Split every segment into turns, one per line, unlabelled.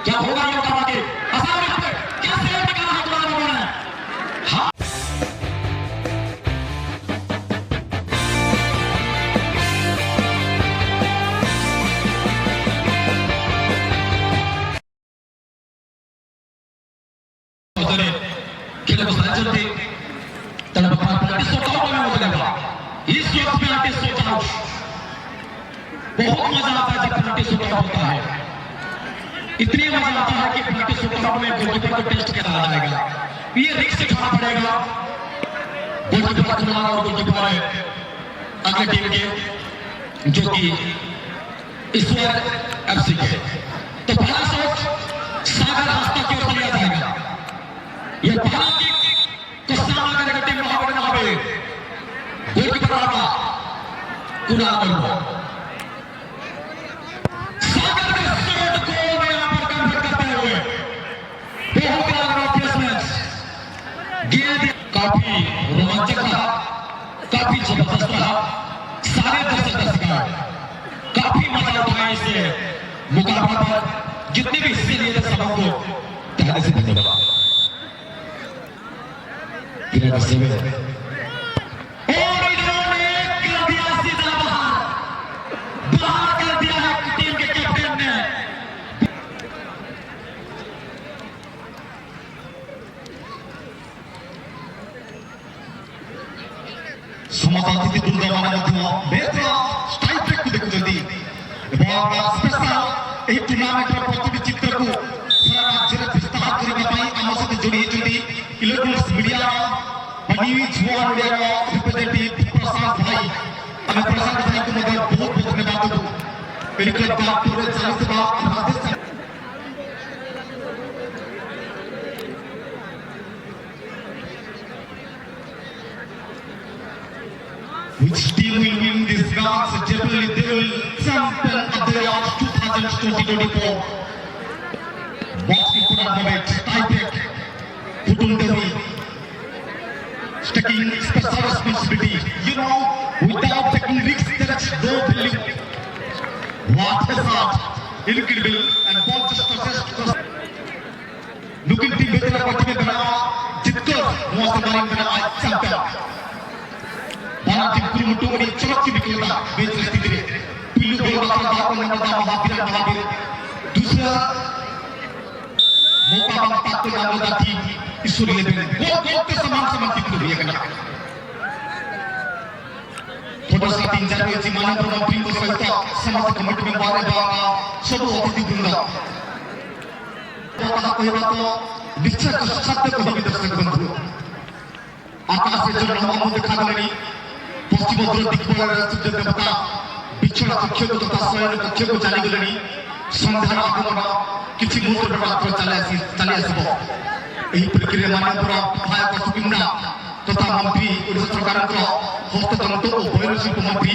जब होगा ये बताओगे आसान है क्या सेल निकाला है तुम्हारे लोगों ने हाँ खेल को साजते तब पार्टी सोटा में हो जाएगा इस वक्त पेनल्टी सोटा बहुत मजा आता है जब पेनल्टी शूट होता है इतनी मजा आता है कि पेनल्टी शूट में गोलकीपर को टेस्ट करा जाएगा ये रिस्क उठाना पड़ेगा गोलकीपर चुनाव और गोलकीपर अगले टीम के जो कि ईश्वर एफसी के तो पहला शॉट सागर हस्ता की ओर लिया जाएगा ये पहला किक को सामना करेगा टीम महाबली गोलकीपर वाला कुणाल बरुआ काफी रोमांचक था काफी जबरदस्त था सारे दर्शक काफी मजा उठाए इस मुकाबले पर जितने भी हिस्से लिए थे सबको पहले से धन्यवाद और इन्होंने कर दिया सीधा बाहर कर दिया है टीम के कैप्टन ने समाजाती दुर्गमान बेहतर स्ट्राइक ब्रेक को देखुंती स्पेशल यह टूर्नामेंट प्रति चित्र को सारा राज्य में विस्तार करने आम सहित जोड़ी electronics media news one media representative Prashant भाई आम प्रशांत भाई को बहुत बहुत धन्यवाद देबू क्लब का पूरे चलुवा Which team will win this match? Definitely they will champion of the year 2024. Boxing tournament, tie-break, Putundawi, taking special responsibility. You know, without taking risks, there is no value. What is that? Incredible and ball just looking team better than team bana, jitkar, most of them bana champion. Tim mutu ini colok ci bikin tak betul sendiri pilu bola bakal dapat menambah Mahabir दूसरा मौका बनता तो नाम थी ईश्वरी level गो के समान कितने हुए करना थोड़ा सा 3-4 जी मानव मंत्री को सहित समस्त कमिटी में बारे बागा सब अतिथि वृंद कथा कहबा तो निश्चय सत्य कहबी दर्शक बंधु आकाश से जो नाम देखा गलनी पश्चिम दिग्बल सूर्य देवता बिछड़ा कक्ष को तथा शयन कक्ष को चली गले संधान आगमन किसी मुहूर्त मात्र चली आसब यही प्रक्रिया मानपुर विधायक सुकिंदा तथा मंत्री ओडिशा सरकार हस्ततंत्र और बयन शिल्प मंत्री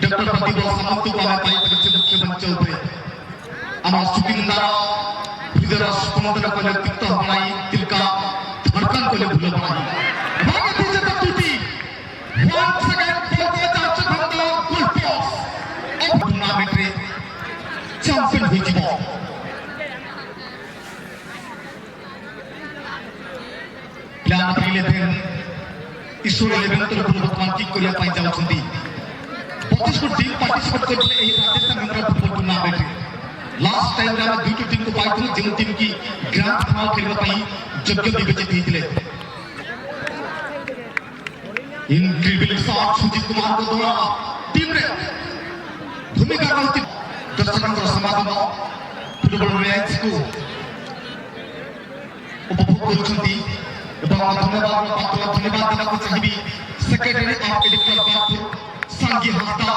डॉक्टर प्रदीप सामंत को आम मुख्य मंच आम सुकिंदार हृदय स्पंदन कले तिक्त बनाई तिलका धड़कन कले भूल बनाई once again टूर्नामेंट रे चैंपियन हो जिवो प्लान 11 ईश्वर 11 तो वर्तमान किक करिया पाई जाउछंती 32 को टीम पार्टिसिपेट करले एही राजस्थान गंगा फुटबॉल टूर्नामेंट रे लास्ट टाइम रा दुईटी टीम को पाइथु जे टीम की ग्रांड फाइनल खेलबा पाई योग्य विवेचित हेतिले इनक्रेडिबल शॉट सुजीत कुमार को द्वारा टीम रे भूमिका रहती दर्शकों समागम फुटबॉल मैच को उपभोग करुछंती एवं धन्यवाद देना को चाहिए सेक्रेटरी ऑफ एडिटोरियल बापुर सांगी हस्ता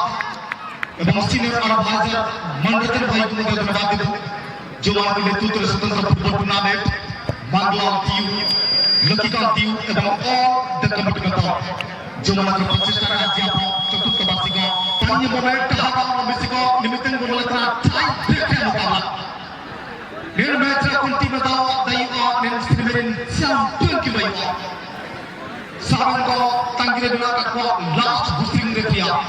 एवं सीनियर एडवाइजर मनोरंजन भाई को धन्यवाद देबो जो हमारे नेतृत्व स्वतंत्र फुटबॉल टूर्नामेंट बांग्ला टीम लकीका टीम एवं ऑल द कमिटी मेंबर जो हमारे प्रचेष्टा राज्य चतुर्थ वार्षिक पानी मोमेंट हारा मिसिको निमित्तन बोलता टाइम ब्रेक मुकाबला नेर मैच रा कुंती में दाव दैवा नेर स्ट्रीमरिन चैंपियन की मैवा सावन को तंगिरे बिना को लास्ट बुस्टिंग रे किया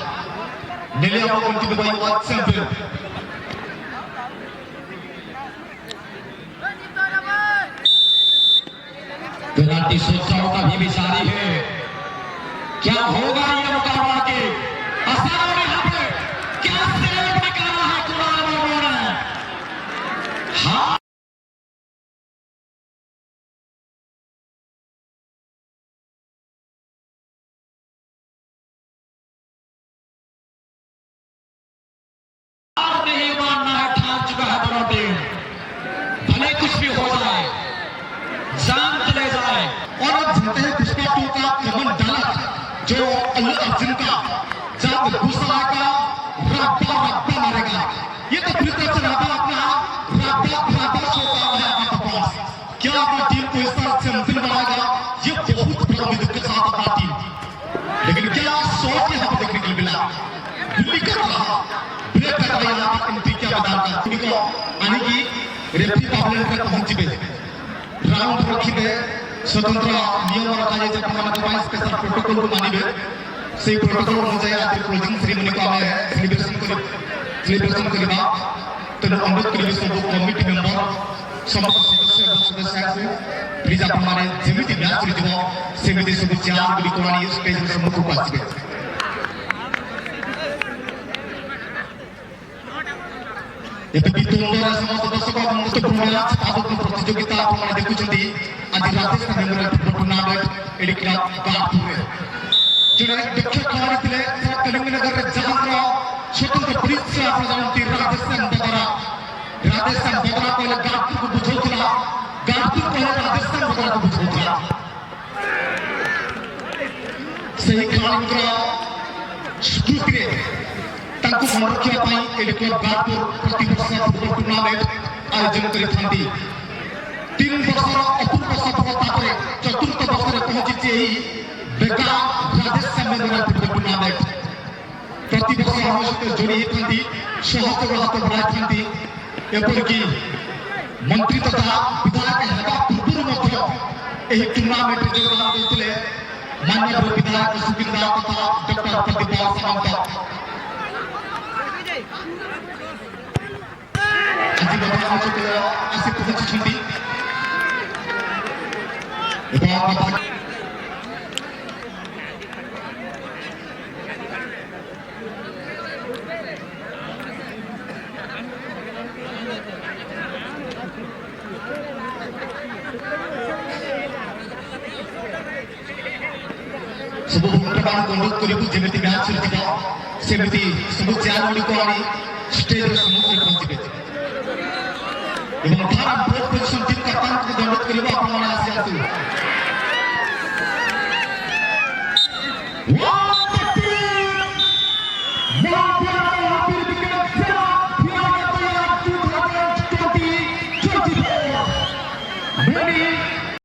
नेलिया को कुंती में दैवा चैंपियन
पेनाल्टी शॉट का भी जारी है। क्या होगा ये मुकाबला के आसानों में यहाँ पे क्या सेव निकाला है कुणाल बाबू ने। हाँ नहीं मानना है, ठान चुका है दोनों टीम। भले कुछ भी हो जाए, जान चले जाए।
और अब जानते हैं पुष्पा 2 का कमन डाला जो अल्लू अर्जुन का जब गुस्सा आएगा रब्बा रब्बा मारेगा। ये तो फिर तरफ से रब्बा अपना रब्बा रब्बा सोता है आपका पास। क्या अपनी टीम को इस तरह चैंपियन बनाएगा? ये बहुत बड़ा उम्मीद के साथ अपना टीम, लेकिन क्या शॉट यहाँ पर देखने के लिए मिला? गुल्ली कर रहा ब्रेक कर रहा यहाँ पर एंट्री क्या मैदान का उनको आने की रेफरी पार्लियामेंट तक पहुंच गए। राउंड रखिबे स्वतंत्र नियम रखाए जे प्रमाण स्पेशल प्रोटोकॉल को मानिबे से प्रोटोकॉल अनुसार आज क्लोजिंग सेरेमनी को आमे सेलिब्रेशन करबा तो अनुरोध करिबे सब कमिटी मेंबर समस्त सदस्य एवं सदस्य से प्लीज आप हमारे जेमिति मैच रिजो सेमिति सब चार गुडी कोणी स्टेज में सम्मुख उपस्थित ଏବେ ବିତୁଣ୍ଡର ସମସ୍ତ ଦର୍ଶକ ଗୁରୁତ୍ୱପୂର୍ଣ୍ଣ ମ୍ୟାଚ୍ ଆଗକୁ ପ୍ରତିଯୋଗିତା ଆପଣମାନେ ଦେଖୁଛନ୍ତି। ଆଜି ରାଜସ୍ଥାନ ମେମୋରିଆଲ ଫୁଟବଲ ଟୁର୍ଣ୍ଣାମେଣ୍ଟ ଏଠି ଗାଁପୁରରେ ଜଣେ ଦକ୍ଷ ଖେଳାଳି ଥିଲେ କଲିଙ୍ଗନଗରରେ ଜାହାଜର ସ୍ୱତନ୍ତ୍ର ବ୍ରିଜ ଆପଣ ଜାଣନ୍ତି ରାଜସ୍ଥାନ ବଦରା କହିଲେ ଗାଁପୁରକୁ ବୁଝାଉଥିଲା, ଗାଁପୁର କହିଲେ ରାଜସ୍ଥାନ ବଦରାକୁ ବୁଝାଉଥିଲା। ସେହି ଖେଳାଳିଙ୍କର ସ୍ମୃତିରେ ताकू मन रखिया पाई एलिकोर गांपुर प्रतिवर्ष फुटबल टूर्नामेंट आयोजन करिथांती। 3 वर्षर अपूर्व सफलता पर चतुर्थ वर्ष रे पहुंची एही बेगा राजस्थान मेमोरियल फुटबल टूर्नामेंट प्रतिवर्ष हम सहित जोड़ी हेथांती, सहयोग हाथ बढ़ाइथांती। एपरिकी मंत्री तथा विधायक हेबा पूर्व मध्य एही टूर्नामेंट रे योगदान देथिले माननीय विधायक सुबिंदा तथा डॉक्टर प्रतिभा सामंत। আজি বর্তমান চক্র আসি পৌঁছেছেন এবং ସବୁ ଭୋଟରମାନଙ୍କୁ ଅନୁରୋଧ କରିବୁ ଯେମିତି ମ୍ୟାଚ୍ ଯିବ ସେମିତି ସବୁ ଚେୟାର ଗୁଡ଼ିକ ଆଣି ଷ୍ଟେଜର ସମ୍ମୁଖରେ ପହଞ୍ଚିବେ ଏବଂ ଧାରା ବୋର୍ଡ ପୋଜିସନ ଟିମ୍ କପ୍ତାନଙ୍କୁ ଅନୁରୋଧ କରିବୁ ଆପଣମାନେ ଆସି ଆସୁ।